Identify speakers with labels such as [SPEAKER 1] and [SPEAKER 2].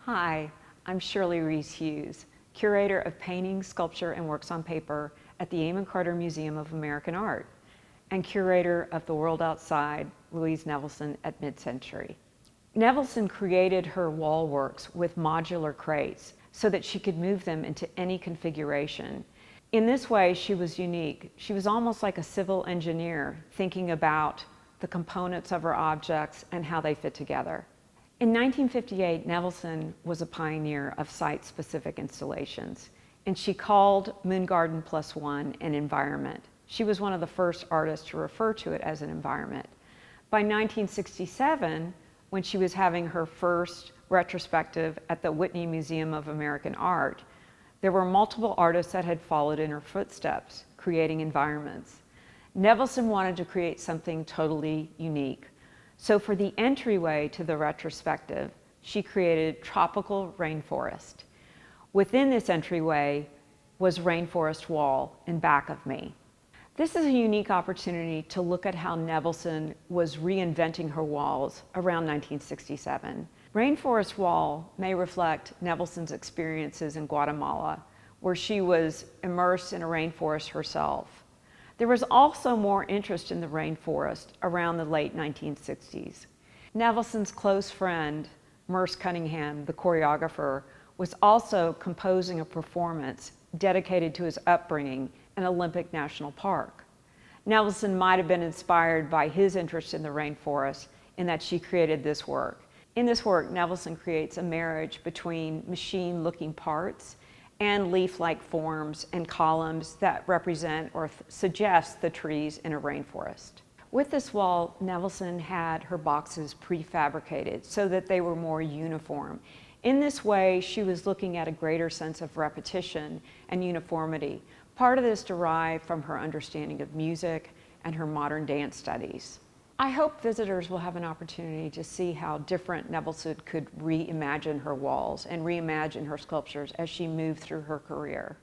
[SPEAKER 1] Hi, I'm Shirley Reece-Hughes, Curator of Painting, Sculpture, and Works on Paper at the Amon Carter Museum of American Art, and Curator of The World Outside, Louise Nevelson at Midcentury. Nevelson created her wall works with modular crates so that she could move them into any configuration. In this way, she was unique. She was almost like a civil engineer, thinking about the components of her objects and how they fit together. In 1958, Nevelson was a pioneer of site-specific installations, and she called Moon Garden +1 an environment. She was one of the first artists to refer to it as an environment. By 1967, when she was having her first retrospective at the Whitney Museum of American Art, there were multiple artists that had followed in her footsteps, creating environments. Nevelson wanted to create something totally unique. So for the entryway to the retrospective, she created tropical rainforest. Within this entryway was rainforest wall in back of me. This is a unique opportunity to look at how Nevelson was reinventing her walls around 1967. Rainforest wall may reflect Nevelson's experiences in Guatemala, where she was immersed in a rainforest herself. There was also more interest in the rainforest around the late 1960s. Nevelson's close friend, Merce Cunningham, the choreographer, was also composing a performance dedicated to his upbringing in Olympic National Park. Nevelson might have been inspired by his interest in the rainforest in that she created this work. In this work, Nevelson creates a marriage between machine-looking parts and leaf-like forms and columns that represent or suggest the trees in a rainforest. With this wall, Nevelson had her boxes prefabricated so that they were more uniform. In this way, she was looking at a greater sense of repetition and uniformity. Part of this derived from her understanding of music and her modern dance studies. I hope visitors will have an opportunity to see how different Nevelson could reimagine her walls and reimagine her sculptures as she moved through her career.